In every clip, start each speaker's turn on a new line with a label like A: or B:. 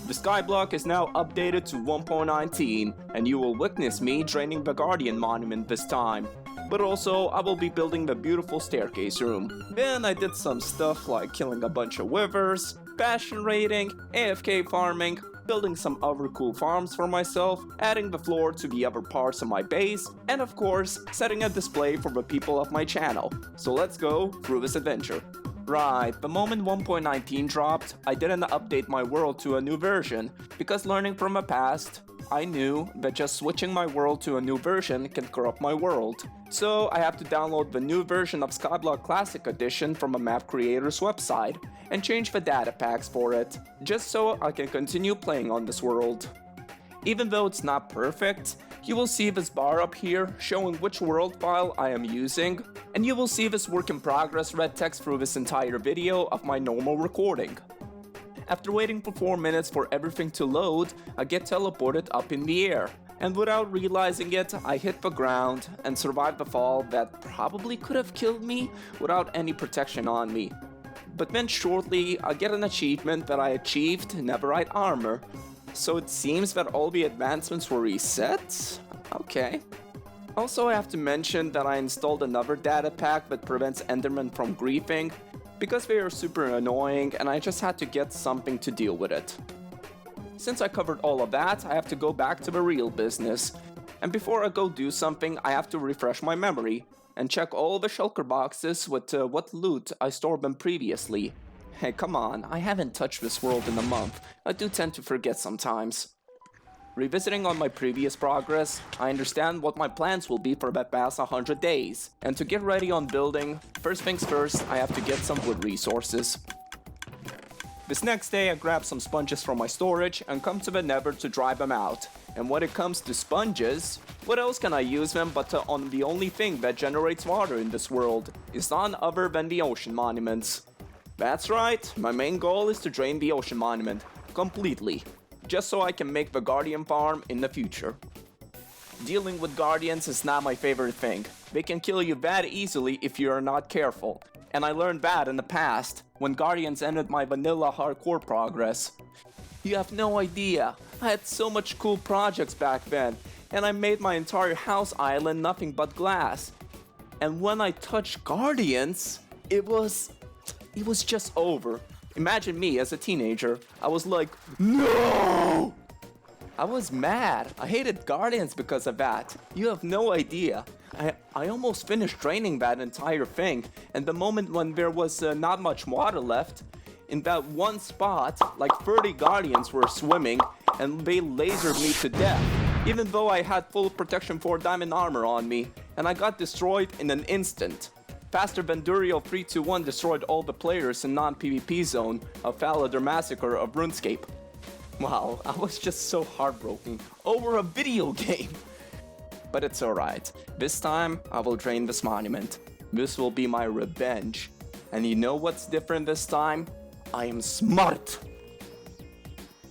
A: The Skyblock is now updated to 1.19, and you will witness me draining the Guardian Monument this time. But also, I will be building the beautiful staircase room. Then I did some stuff like killing a bunch of withers, Bastion raiding, AFK farming, building some other cool farms for myself, adding the floor to the other parts of my base, and of course, setting a display for the people of my channel. So let's go through this adventure. Right, the moment 1.19 dropped, I didn't update my world to a new version, because learning from the past, I knew that just switching my world to a new version can corrupt my world. So I have to download the new version of Skyblock Classic Edition from a map creator's website, and change the data packs for it, just so I can continue playing on this world. Even though it's not perfect, you will see this bar up here showing which world file I am using, and you will see this work in progress red text through this entire video of my normal recording. After waiting for 4 minutes for everything to load, I get teleported up in the air, and without realizing it, I hit the ground and survived the fall that probably could have killed me without any protection on me. But then shortly, I get an achievement that I achieved Netherite armor. So it seems that all the advancements were reset? Okay. Also, I have to mention that I installed another data pack that prevents Endermen from griefing, because they are super annoying and I just had to get something to deal with it. Since I covered all of that, I have to go back to the real business. And before I go do something, I have to refresh my memory and check all the shulker boxes with what loot I stored them previously. Hey, come on, I haven't touched this world in a month. I do tend to forget sometimes. Revisiting on my previous progress, I understand what my plans will be for the past 100 days. And to get ready on building, first things first, I have to get some wood resources. This next day, I grab some sponges from my storage and come to the Nether to dry them out. And when it comes to sponges, what else can I use them but on the only thing that generates water in this world is none other than the ocean monuments. That's right, my main goal is to drain the ocean monument completely, just so I can make the Guardian farm in the future. Dealing with Guardians is not my favorite thing. They can kill you that easily if you are not careful, and I learned that in the past, when Guardians ended my vanilla hardcore progress. You have no idea, I had so much cool projects back then, and I made my entire house island nothing but glass. And when I touched Guardians, it was just over. Imagine me as a teenager. I was like, no! I was mad. I hated Guardians because of that. You have no idea. I almost finished draining that entire thing, and the moment when there was not much water left, in that one spot, like 30 Guardians were swimming, and they lasered me to death, even though I had full protection 4 diamond armor on me, and I got destroyed in an instant. Faster than Durio 321 destroyed all the players in non-PvP zone of Falador Massacre of RuneScape. Wow, I was just so heartbroken over a video game. But it's alright. This time, I will drain this monument. This will be my revenge. And you know what's different this time? I am smart!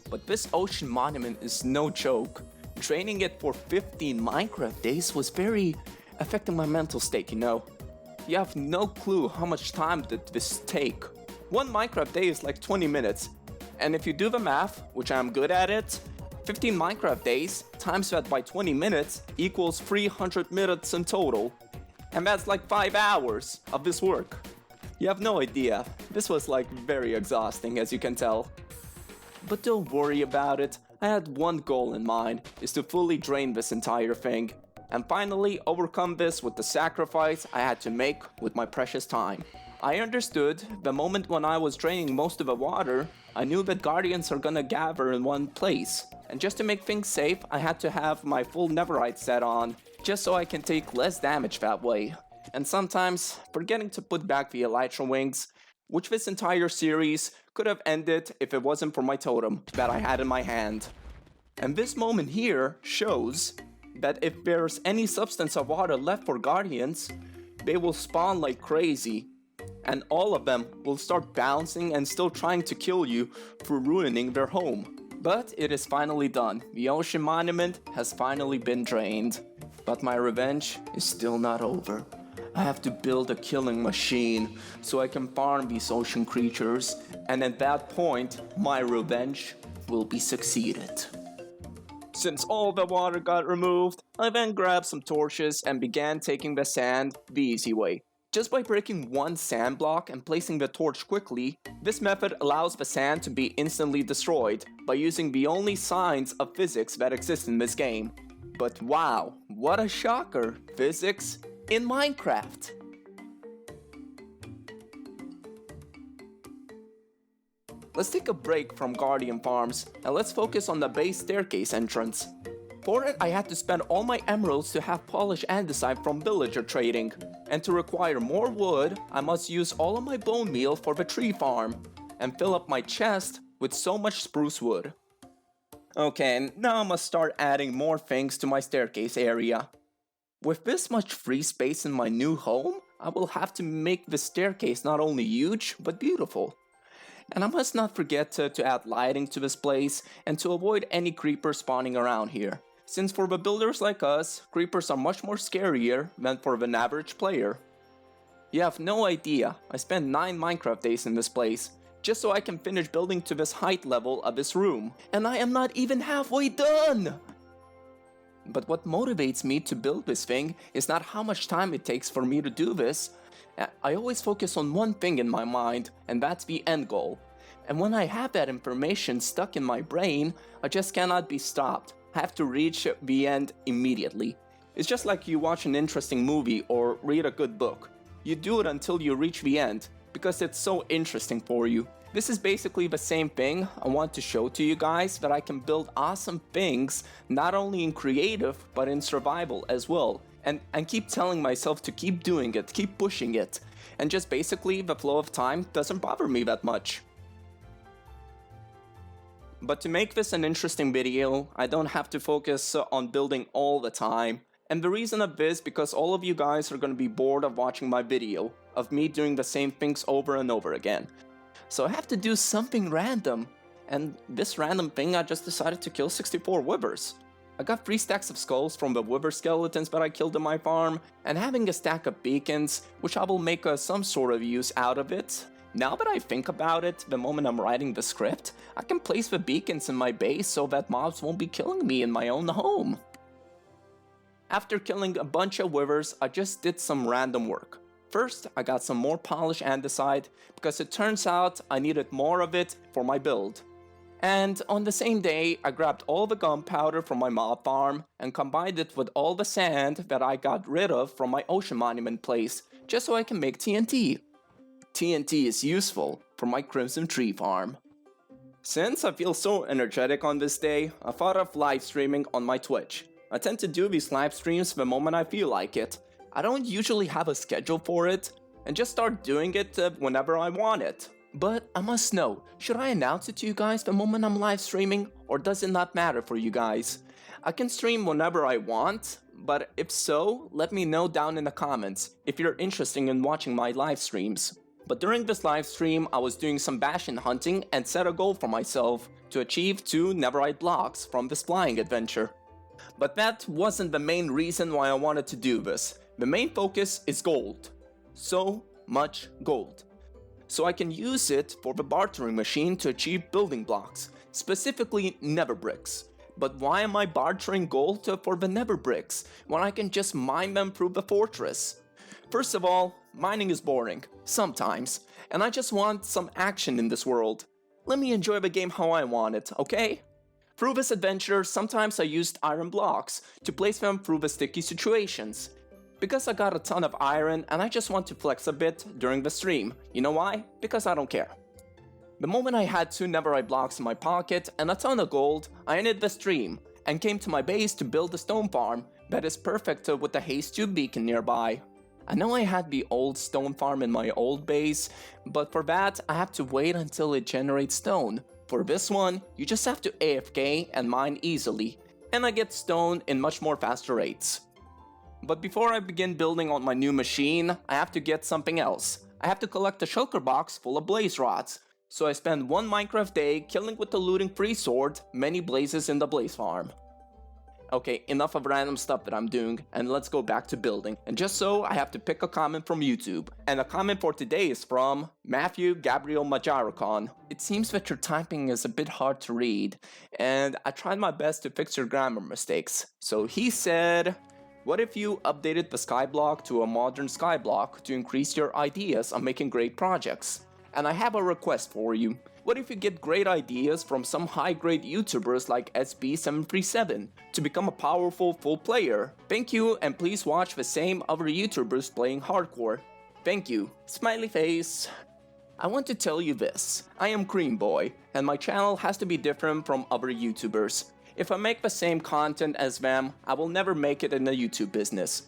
A: But this ocean monument is no joke. Draining it for 15 Minecraft days was very affecting my mental state, you know. You have no clue how much time did this take. One Minecraft day is like 20 minutes. And if you do the math, which I'm good at it, 15 Minecraft days times that by 20 minutes equals 300 minutes in total. And that's like 5 hours of this work. You have no idea. This was like very exhausting, as you can tell. But don't worry about it. I had one goal in mind, is to fully drain this entire thing. And finally overcome this with the sacrifice I had to make with my precious time. I understood the moment when I was draining most of the water, I knew that Guardians are gonna gather in one place. And just to make things safe, I had to have my full Netherite set on, just so I can take less damage that way. And sometimes, forgetting to put back the Elytra wings, which this entire series could have ended if it wasn't for my totem that I had in my hand. And this moment here shows that if there's any substance of water left for Guardians, they will spawn like crazy. And all of them will start bouncing and still trying to kill you for ruining their home. But it is finally done. The ocean monument has finally been drained. But my revenge is still not over. I have to build a killing machine so I can farm these ocean creatures. And at that point, my revenge will be succeeded. Since all the water got removed, I then grabbed some torches and began taking the sand the easy way. Just by breaking one sand block and placing the torch quickly, this method allows the sand to be instantly destroyed by using the only signs of physics that exist in this game. But wow, what a shocker! Physics in Minecraft! Let's take a break from Guardian Farms and let's focus on the base staircase entrance. For it, I had to spend all my emeralds to have polish andesite from villager trading. And to require more wood, I must use all of my bone meal for the tree farm and fill up my chest with so much spruce wood. Okay, now I must start adding more things to my staircase area. With this much free space in my new home, I will have to make the staircase not only huge, but beautiful. And I must not forget to add lighting to this place and to avoid any creepers spawning around here. Since for the builders like us, creepers are much more scarier than for an average player. You have no idea, I spent 9 Minecraft days in this place, just so I can finish building to this height level of this room. And I am not even halfway done! But what motivates me to build this thing is not how much time it takes for me to do this. I always focus on one thing in my mind, and that's the end goal. And when I have that information stuck in my brain, I just cannot be stopped. I have to reach the end immediately. It's just like you watch an interesting movie or read a good book. You do it until you reach the end, because it's so interesting for you. This is basically the same thing. I want to show to you guys that I can build awesome things, not only in creative, but in survival as well. And keep telling myself to keep doing it, keep pushing it. And just basically, the flow of time doesn't bother me that much. But to make this an interesting video, I don't have to focus on building all the time. And the reason of this, because all of you guys are going to be bored of watching my video, of me doing the same things over and over again. So I have to do something random. And this random thing, I just decided to kill 64 withers. I got 3 stacks of skulls from the wither skeletons that I killed in my farm, and having a stack of beacons, which I will make some sort of use out of it. Now that I think about it, the moment I'm writing the script, I can place the beacons in my base so that mobs won't be killing me in my own home. After killing a bunch of withers, I just did some random work. First, I got some more polished andesite, because it turns out I needed more of it for my build. And on the same day, I grabbed all the gunpowder from my mob farm and combined it with all the sand that I got rid of from my ocean monument place, just so I can make TNT. TNT is useful for my Crimson Tree farm. Since I feel so energetic on this day, I thought of live streaming on my Twitch. I tend to do these live streams the moment I feel like it. I don't usually have a schedule for it, and just start doing it whenever I want it. But I must know, should I announce it to you guys the moment I'm live streaming, or does it not matter for you guys? I can stream whenever I want, but if so, let me know down in the comments if you're interested in watching my live streams. But during this live stream, I was doing some Bastion hunting and set a goal for myself to achieve 2 netherite blocks from this flying adventure. But that wasn't the main reason why I wanted to do this. The main focus is gold. So much gold. So I can use it for the bartering machine to achieve building blocks, specifically nether bricks. But why am I bartering gold for the nether bricks when I can just mine them through the fortress? First of all, mining is boring, sometimes, and I just want some action in this world. Let me enjoy the game how I want it, okay? Through this adventure, sometimes I used iron blocks to place them through the sticky situations. Because I got a ton of iron and I just want to flex a bit during the stream. You know why? Because I don't care. The moment I had 2 netherite blocks in my pocket and a ton of gold, I ended the stream and came to my base to build a stone farm that is perfect with the haze tube beacon nearby. I know I had the old stone farm in my old base, but for that I have to wait until it generates stone. For this one, you just have to AFK and mine easily, and I get stone in much more faster rates. But before I begin building on my new machine, I have to get something else. I have to collect a shulker box full of blaze rods. So I spend 1 Minecraft day killing with the looting free sword many blazes in the blaze farm. Okay, enough of random stuff that I'm doing, and let's go back to building. And just so, I have to pick a comment from YouTube. And the comment for today is from Matthew Gabriel Majaricon. It seems that your typing is a bit hard to read, and I tried my best to fix your grammar mistakes. So he said, what if you updated the Skyblock to a modern Skyblock to increase your ideas on making great projects? And I have a request for you. What if you get great ideas from some high-grade YouTubers like SB737 to become a powerful full player? Thank you, and please watch the same other YouTubers playing hardcore. Thank you. Smiley face. I want to tell you this. I am Cream Boy, and my channel has to be different from other YouTubers. If I make the same content as them, I will never make it in the YouTube business.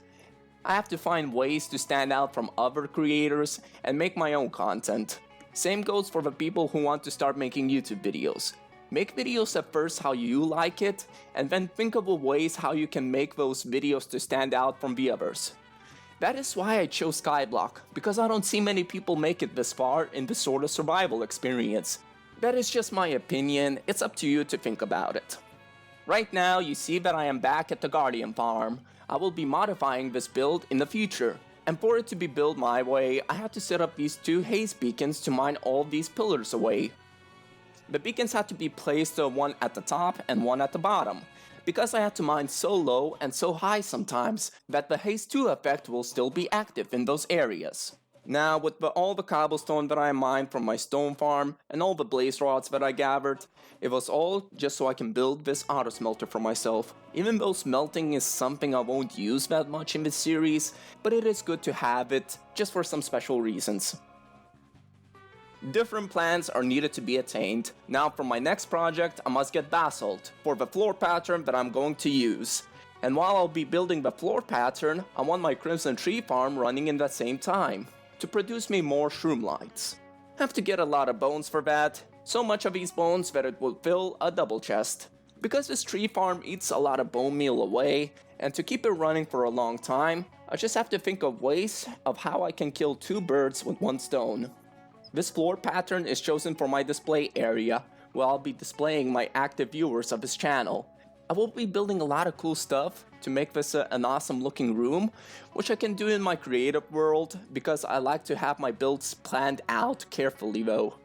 A: I have to find ways to stand out from other creators and make my own content. Same goes for the people who want to start making YouTube videos. Make videos at first how you like it, and then think of ways how you can make those videos to stand out from the others. That is why I chose Skyblock, because I don't see many people make it this far in this sort of survival experience. That is just my opinion, it's up to you to think about it. Right now, you see that I am back at the Guardian farm. I will be modifying this build in the future. And for it to be built my way, I had to set up these 2 haze beacons to mine all these pillars away. The beacons had to be placed one at the top and one at the bottom, because I had to mine so low and so high sometimes that the haze 2 effect will still be active in those areas. Now, with all the cobblestone that I mined from my stone farm and all the blaze rods that I gathered, it was all just so I can build this auto smelter for myself. Even though smelting is something I won't use that much in this series, but it is good to have it, just for some special reasons. Different plans are needed to be attained. Now for my next project, I must get basalt for the floor pattern that I'm going to use. And while I'll be building the floor pattern, I want my crimson tree farm running in the same time, to produce me more shroom lights. I have to get a lot of bones for that, so much of these bones that it will fill a double chest. Because this tree farm eats a lot of bone meal away, and to keep it running for a long time, I just have to think of ways of how I can kill 2 birds with 1 stone. This floor pattern is chosen for my display area, where I'll be displaying my active viewers of this channel. I will be building a lot of cool stuff to make this an awesome looking room, which I can do in my creative world, because I like to have my builds planned out carefully though.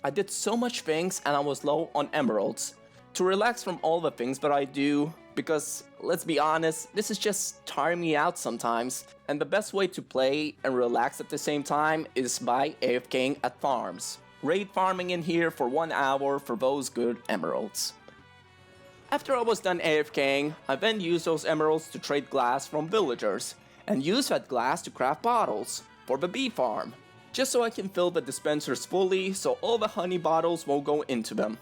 A: I did so much things and I was low on emeralds. To relax from all the things that I do, because let's be honest, this is just tiring me out sometimes, and the best way to play and relax at the same time is by AFKing at farms. Raid farming in here for 1 hour for those good emeralds. After I was done AFKing, I then used those emeralds to trade glass from villagers, and use that glass to craft bottles for the bee farm, just so I can fill the dispensers fully so all the honey bottles won't go into them.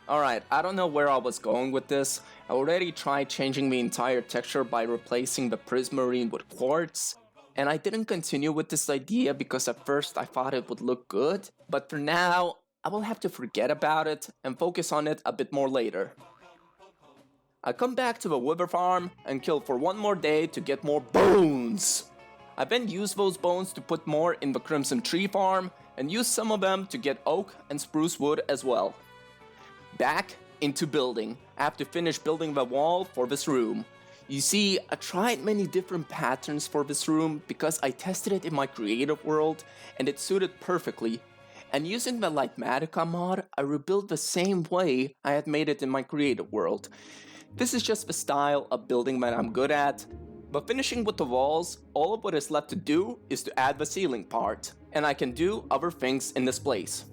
A: Alright, I don't know where I was going with this. I already tried changing the entire texture by replacing the prismarine with quartz, and I didn't continue with this idea because at first I thought it would look good, but for now, I will have to forget about it and focus on it a bit more later. I come back to the wither farm and kill for 1 more day to get more bones. I then use those bones to put more in the crimson tree farm and use some of them to get oak and spruce wood as well. Back into building. I have to finish building the wall for this room. You see, I tried many different patterns for this room because I tested it in my creative world and it suited perfectly. And using the Lightmatica mod, I rebuilt the same way I had made it in my creative world. This is just the style of building that I'm good at. But finishing with the walls, all of what is left to do is to add the ceiling part. And I can do other things in this place.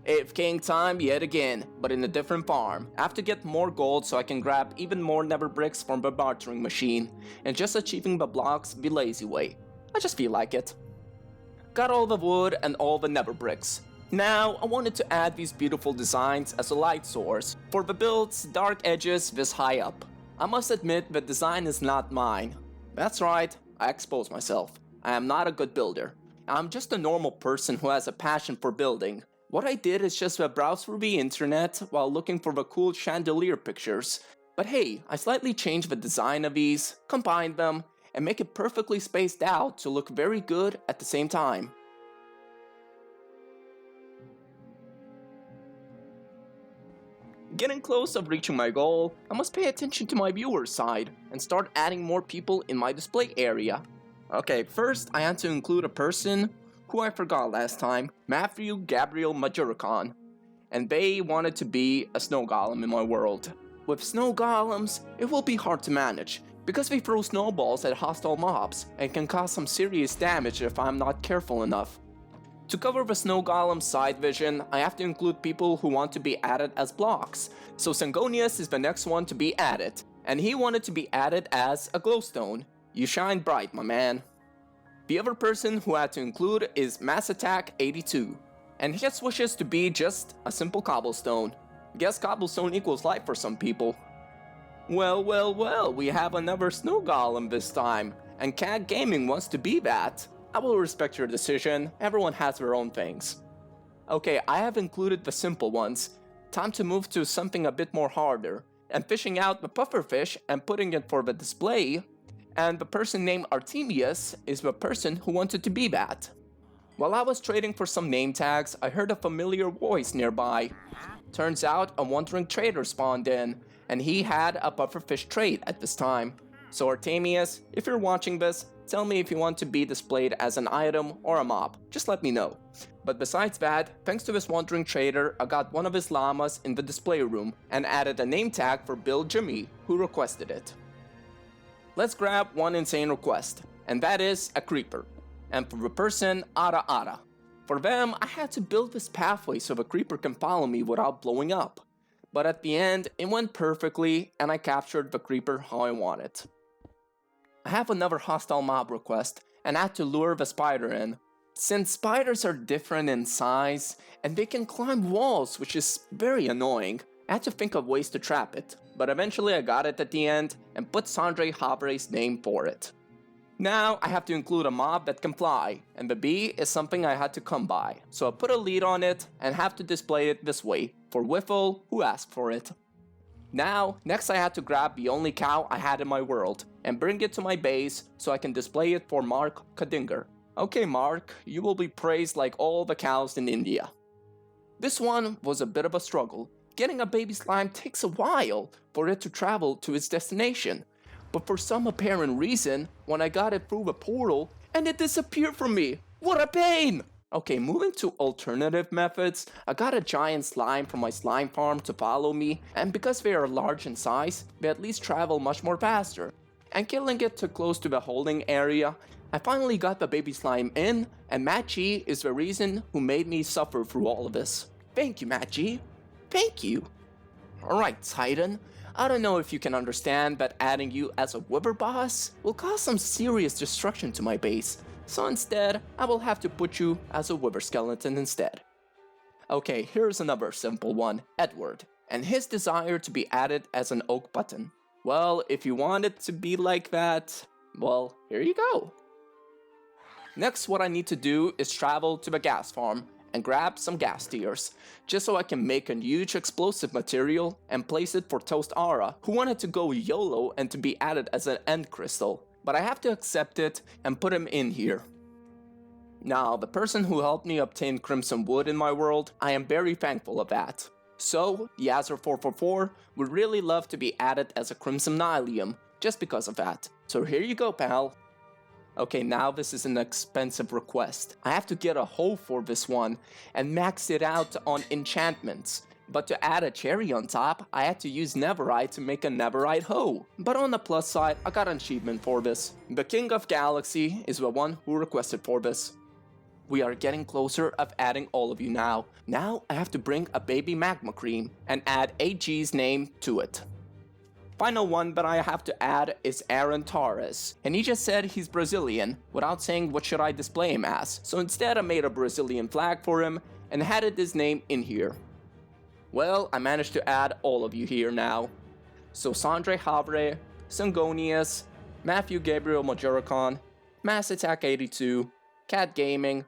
A: AFKing time yet again, but in a different farm. I have to get more gold so I can grab even more nether bricks from the bartering machine, and just achieving the blocks the lazy way. I just feel like it. Got all the wood and all the nether bricks. Now I wanted to add these beautiful designs as a light source for the build's dark edges this high up. I must admit the design is not mine. That's right, I expose myself. I am not a good builder. I'm just a normal person who has a passion for building. What I did is just browse through the internet while looking for the cool chandelier pictures. But hey, I slightly changed the design of these, combined them, and make it perfectly spaced out to look very good at the same time. Getting close of reaching my goal, I must pay attention to my viewer side and start adding more people in my display area. Okay, first I had to include a person who I forgot last time, Matthew Gabriel Majoricon, and they wanted to be a snow golem in my world. With snow golems, it will be hard to manage, because they throw snowballs at hostile mobs and can cause some serious damage if I'm not careful enough. To cover the snow golem's side vision, I have to include people who want to be added as blocks, so Sangonius is the next one to be added, and he wanted to be added as a glowstone. You shine bright, my man. The other person who I had to include is Mass Attack 82, and his wishes to be just a simple cobblestone. Guess cobblestone equals life for some people. Well, we have another snow golem this time, and Cat Gaming wants to be that. I will respect your decision, everyone has their own things. Okay, I have included the simple ones. Time to move to something a bit more harder, and fishing out the pufferfish and putting it for the display, and the person named Artemius is the person who wanted to be that. While I was trading for some name tags, I heard a familiar voice nearby. Turns out a wandering trader spawned in, and he had a pufferfish trait at this time. So Artemius, if you're watching this, tell me if you want to be displayed as an item or a mob, just let me know. But besides that, thanks to this wandering trader, I got one of his llamas in the display room and added a name tag for Bill Jimmy, who requested it. Let's grab one insane request, and that is a creeper. And for the person, Ara Ara. For them, I had to build this pathway so the creeper can follow me without blowing up. But at the end, it went perfectly, and I captured the creeper how I wanted. I have another hostile mob request, and I had to lure the spider in. Since spiders are different in size, and they can climb walls, which is very annoying, I had to think of ways to trap it, but eventually I got it at the end, and put Sandre Havre's name for it. Now I have to include a mob that can fly, and the bee is something I had to come by, so I put a lead on it, and have to display it this way, for Wiffle, who asked for it. Now, next I had to grab the only cow I had in my world, and bring it to my base so I can display it for Mark Kadinger. Okay Mark, you will be praised like all the cows in India. This one was a bit of a struggle. Getting a baby slime takes a while for it to travel to its destination. But for some apparent reason, when I got it through the portal, and it disappeared from me. What a pain! Okay, moving to alternative methods, I got a giant slime from my slime farm to follow me, and because they are large in size, they at least travel much more faster. And killing it too close to the holding area, I finally got the baby slime in, and Matt G is the reason who made me suffer through all of this. Thank you, Matt G. Thank you. Alright, Titan. I don't know if you can understand, but adding you as a Wither boss will cause some serious destruction to my base. So instead, I will have to put you as a Wither skeleton instead. Okay, here's another simple one, Edward, and his desire to be added as an oak button. Well, if you want it to be like that, well, here you go. Next, what I need to do is travel to the gas farm and grab some gas tiers, just so I can make a huge explosive material and place it for Toast Aura, who wanted to go YOLO and to be added as an end crystal. But I have to accept it and put him in here. Now, the person who helped me obtain Crimson Wood in my world, I am very thankful of that. So, Yazzer444 would really love to be added as a Crimson Nylium, just because of that. So here you go, pal. Okay, now this is an expensive request. I have to get a hoe for this one, and max it out on enchantments. But to add a cherry on top, I had to use Netherite to make a Netherite hoe. But on the plus side, I got an achievement for this. The King of Galaxy is the one who requested for this. We are getting closer of adding all of you now. Now I have to bring a baby magma cream and add AG's name to it. Final one that I have to add is Aaron Torres, and he just said he's Brazilian without saying what should I display him as. So instead I made a Brazilian flag for him and added his name in here. Well, I managed to add all of you here now. So Sandre Havre, Sangonius, Matthew Gabriel Majoricon, Mass Attack 82, Cat Gaming,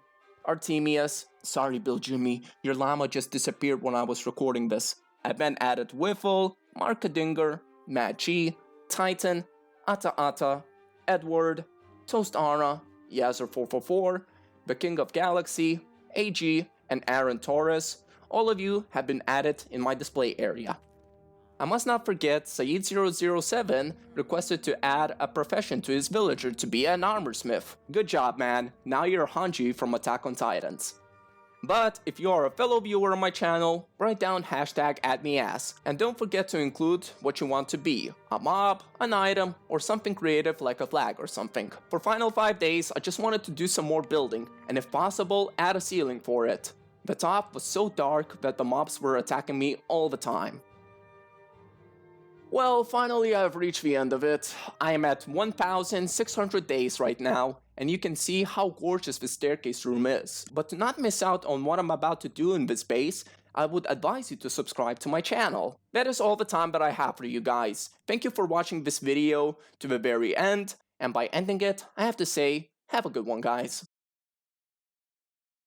A: Artemius. Sorry Bill Jimmy, your llama just disappeared when I was recording this. I then added Wiffle, Mark Kadinger, Matt G, Titan, Ata, Edward, Toast Aura, Yazzer444, the King of Galaxy, AG, and Aaron Torres. All of you have been added in my display area. I must not forget Saeed007 requested to add a profession to his villager to be an armorsmith. Good job, man. Now you're Hanji from Attack on Titans. But if you are a fellow viewer on my channel, write down hashtag #AddMeAss, and don't forget to include what you want to be, a mob, an item, or something creative like a flag or something. For final 5 days, I just wanted to do some more building, and if possible, add a ceiling for it. The top was so dark that the mobs were attacking me all the time. Well, finally I've reached the end of it. I am at 1,600 days right now, and you can see how gorgeous the staircase room is. But to not miss out on what I'm about to do in this base, I would advise you to subscribe to my channel. That is all the time that I have for you guys. Thank you for watching this video to the very end, and by ending it, I have to say, have a good one, guys.